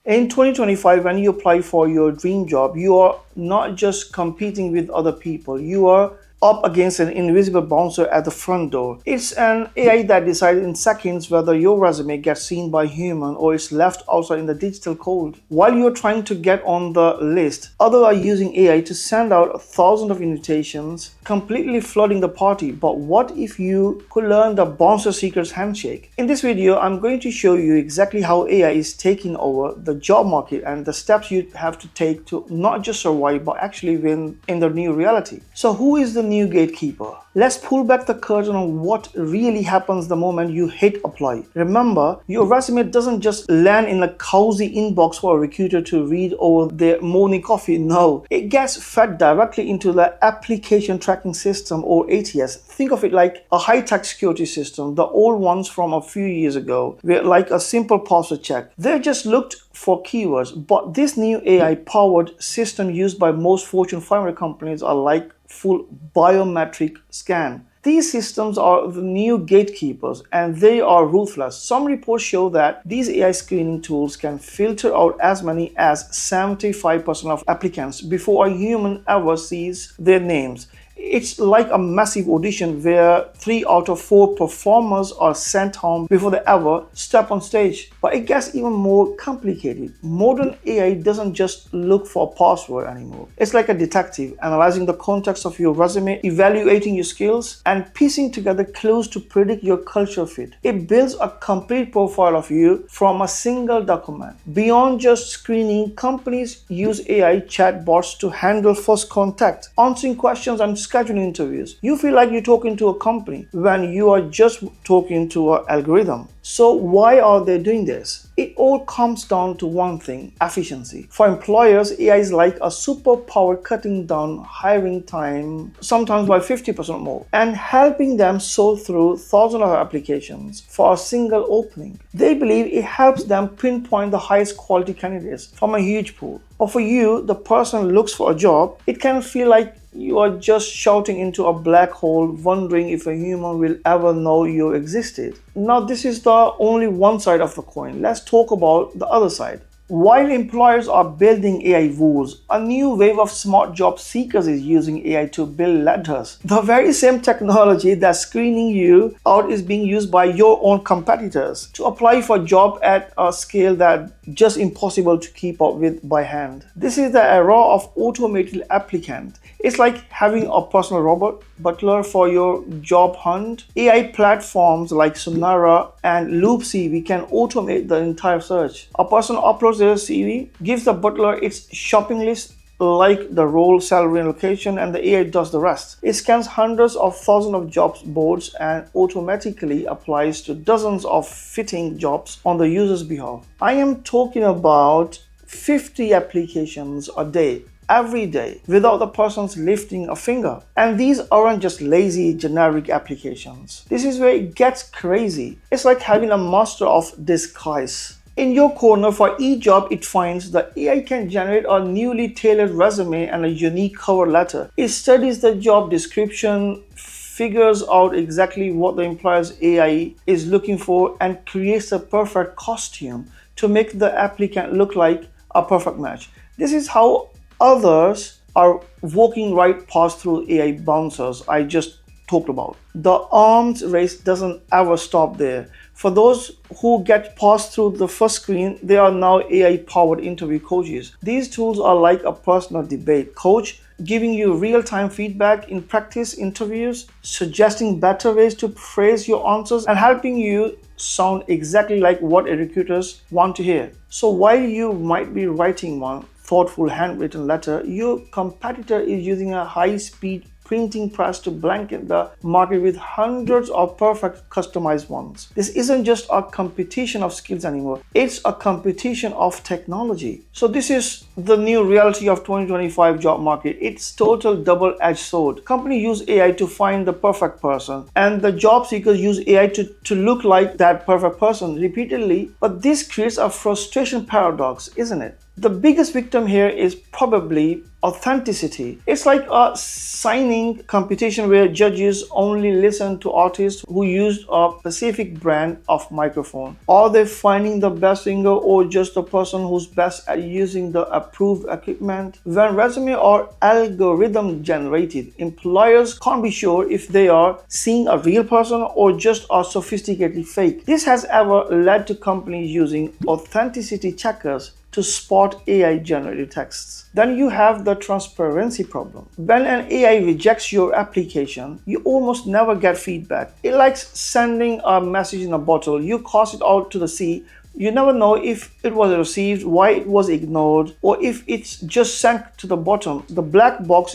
In 2025, when you apply for your dream job, you are not just competing with other people, you are up against an invisible bouncer at the front door. It's an AI that decides in seconds whether your resume gets seen by a human or is left outside in the digital cold. While you're trying to get on the list, others are using AI to send out thousands of invitations, completely flooding the party. But what if you could learn the bouncer secret's handshake? In this video, I'm going to show you exactly how AI is taking over the job market and the steps you have to take to not just survive but actually win in the new reality. So who is the new gatekeeper? Let's pull back the curtain on what really happens the moment you hit apply. Remember, your resume doesn't just land in a cozy inbox for a recruiter to read over their morning coffee. No, it gets fed directly into the application tracking system, or ATS. Think of it like a high-tech security system. The old ones from a few years ago were like a simple password check. They just looked for keywords, but this new AI-powered system used by most Fortune 500 companies are like full biometric scan. These systems are the new gatekeepers and they are ruthless. Some reports show that these AI screening tools can filter out as many as 75% of applicants before a human ever sees their names. It's like a massive audition where 3 out of 4 performers are sent home before they ever step on stage. But it gets even more complicated. Modern AI doesn't just look for a password anymore. It's like a detective analyzing the context of your resume, evaluating your skills, and piecing together clues to predict your culture fit. It builds a complete profile of you from a single document. Beyond just screening, companies use AI chatbots to handle first contact, answering questions and scheduling interviews. You feel like you're talking to a company when you are just talking to an algorithm. So why are they doing this? It all comes down to one thing: efficiency. For employers, AI is like a superpower, cutting down hiring time, sometimes by 50% more, and helping them sort through thousands of applications for a single opening. They believe it helps them pinpoint the highest quality candidates from a huge pool. But for you, the person who looks for a job, it can feel like you are just shouting into a black hole, wondering if a human will ever know you existed. Now, this is the only one side of the coin. Let's talk about the other side. While employers are building AI rules, a new wave of smart job seekers is using AI to build ladders. The very same technology that's screening you out is being used by your own competitors to apply for a job at a scale that's just impossible to keep up with by hand. This is the era of automated applicant. It's like having a personal robot butler for your job hunt. AI platforms like Sonara and Loop CV can automate the entire search. A person uploads their CV, gives the butler its shopping list like the role, salary, and location, and the AI does the rest. It scans hundreds of thousands of jobs boards and automatically applies to dozens of fitting jobs on the user's behalf. I am talking about 50 applications a day, every day, without the person's lifting a finger. And these aren't just lazy generic applications. This is where it gets crazy. It's like having a master of disguise in your corner. For each job it finds, the AI can generate a newly tailored resume and a unique cover letter. It studies the job description, figures out exactly what the employer's AI is looking for, and creates a perfect costume to make the applicant look like a perfect match. This is how others are walking right past through AI bouncers I just talked about. The arms race doesn't ever stop there. For those who get passed through the first screen, they are now AI-powered interview coaches. These tools are like a personal debate coach, giving you real-time feedback in practice interviews, suggesting better ways to phrase your answers, and helping you sound exactly like what recruiters want to hear. So while you might be writing one thoughtful handwritten letter, your competitor is using a high-speed printing press to blanket the market with hundreds of perfect customized ones. This isn't just a competition of skills anymore, it's a competition of technology. So this is the new reality of 2025 job market. It's total double-edged sword. Companies use AI to find the perfect person, and the job seekers use AI to look like that perfect person repeatedly. But this creates a frustration paradox, isn't it? The biggest victim here is probably authenticity. It's like a signing competition where judges only listen to artists who used a specific brand of microphone. Are they finding the best singer or just the person who's best at using the approved equipment? When resumes are algorithm generated, employers can't be sure if they are seeing a real person or just a sophisticated fake. This has ever led to companies using authenticity checkers to spot AI generated texts. Then you have the transparency problem. When an AI rejects your application, you almost never get feedback. It likes sending a message in a bottle. You cast it out to the sea. You never know if it was received, why it was ignored, or if it's just sank to the bottom. The black box,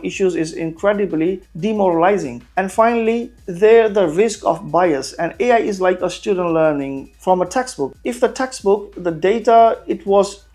issues is incredibly demoralizing. And finally, there's the risk of bias. And AI is like a student learning from a textbook. If the textbook, the data it was,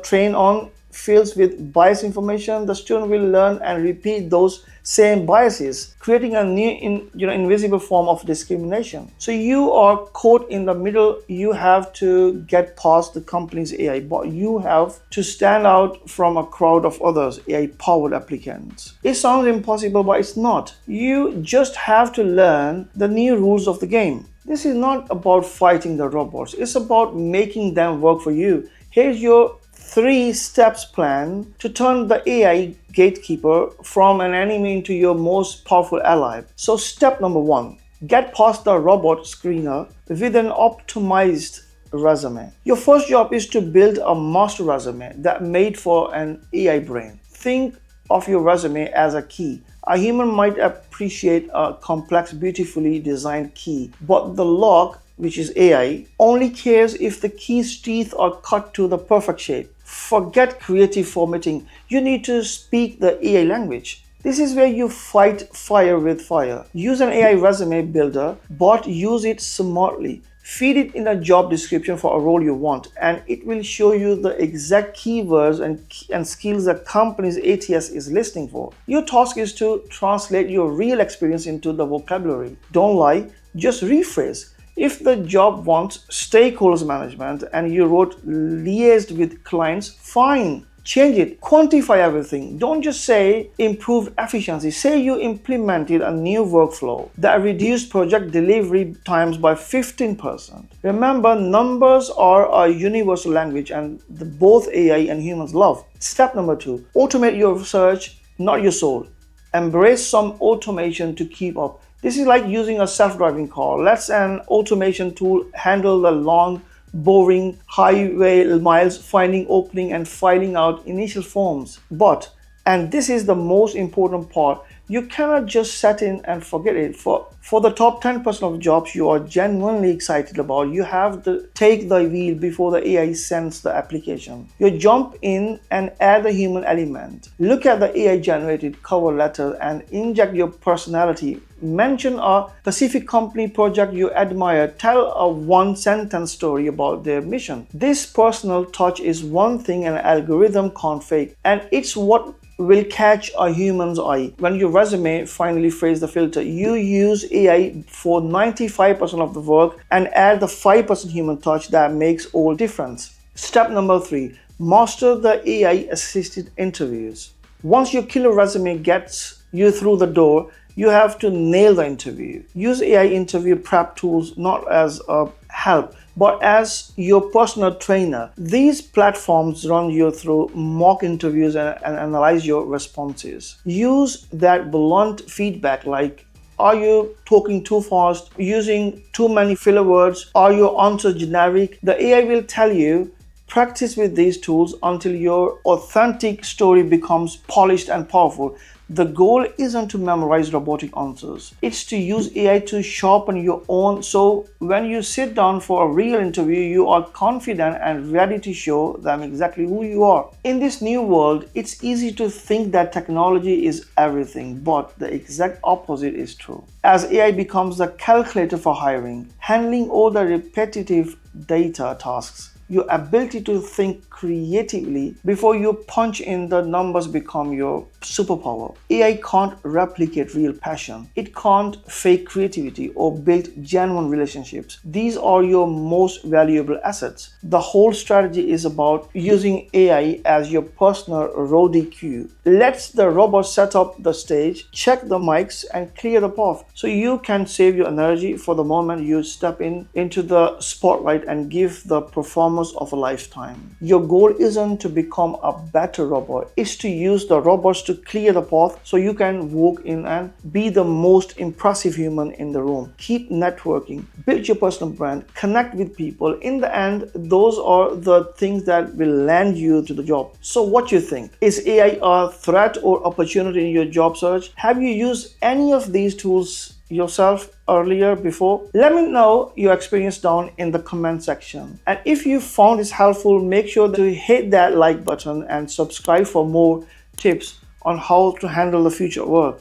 trained on fills with biased information, the student will learn and repeat those same biases, creating a new invisible form of discrimination. So you are caught in the middle. You have to get past the company's AI, but you have to stand out from a crowd of others AI powered applicants. It sounds impossible, but it's not. You just have to learn the new rules of the game. This is not about fighting the robots, it's about making them work for you. Here's your 3 steps plan to turn the AI gatekeeper from an enemy into your most powerful ally. So step number 1, get past the robot screener with an optimized resume. Your first job is to build a master resume that made for an AI brain. Think of your resume as a key. A human might appreciate a complex, beautifully designed key, but the lock, which is AI, only cares if the key's teeth are cut to the perfect shape. Forget creative formatting. You need to speak the AI language. This is where you fight fire with fire. Use an AI resume builder, but use it smartly. Feed it in a job description for a role you want, and it will show you the exact keywords and skills the company's ATS is listing for. Your task is to translate your real experience into the vocabulary. Don't lie, just rephrase. If the job wants stakeholders management and you wrote liaised with clients, fine. Change it, quantify everything. Don't just say improved efficiency. Say you implemented a new workflow that reduced project delivery times by 15%. Remember, numbers are a universal language and both AI and humans love. Step number 2, automate your search, not your soul. Embrace some automation to keep up. This is like using a self-driving car. Let an automation tool handle the long, boring highway miles, finding opening and filing out initial forms. But, and this is the most important part, you cannot just set in and forget it. For the top 10% of jobs you are genuinely excited about, you have to take the wheel before the AI sends the application. You jump in and add the human element. Look at the AI generated cover letter and inject your personality. Mention a specific company project you admire. Tell a 1-sentence story about their mission. This personal touch is one thing an algorithm can't fake, and it's what will catch a human's eye. When your resume finally fails the filter, you use AI for 95% of the work and add the 5% human touch that makes all difference. Step number 3, master the AI assisted interviews. Once your killer resume gets you through the door, you have to nail the interview. Use AI interview prep tools not as a help, but as your personal trainer. These platforms run you through mock interviews and analyze your responses. Use that blunt feedback like, are you talking too fast? Using too many filler words? Are your answers generic? The AI will tell you. Practice with these tools until your authentic story becomes polished and powerful. The goal isn't to memorize robotic answers. It's to use AI to sharpen your own, so when you sit down for a real interview, you are confident and ready to show them exactly who you are. In this new world, it's easy to think that technology is everything, but the exact opposite is true. As AI becomes the calculator for hiring, handling all the repetitive data tasks, Your ability to think creatively before you punch in the numbers become your superpower. AI can't replicate real passion. It can't fake creativity or build genuine relationships. These are your most valuable assets. The whole strategy is about using AI as your personal roadie queue. Let the robot set up the stage, check the mics, and clear the path so you can save your energy for the moment you step into the spotlight and give the performance of a lifetime. Your goal isn't to become a better robot, it's to use the robots to clear the path so you can walk in and be the most impressive human in the room. Keep networking, build your personal brand, connect with people. In the end, those are the things that will land you to the job. So what do you think? Is AI a threat or opportunity in your job search? Have you used any of these tools yourself earlier before? Let me know your experience down in the comment section. And if you found this helpful, make sure to hit that like button and subscribe for more tips on how to handle the future work.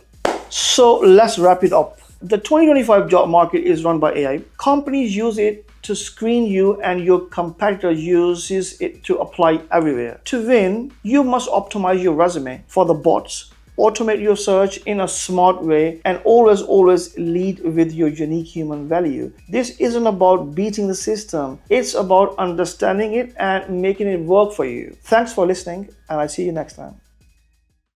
So let's wrap it up. The 2025 job market is run by AI. Companies use it to screen you and your competitor uses it to apply everywhere. To win, you must optimize your resume for the bots, automate your search in a smart way, and always lead with your unique human value. This isn't about beating the system, it's about understanding it and making it work for you. Thanks for listening, and I'll see you next time.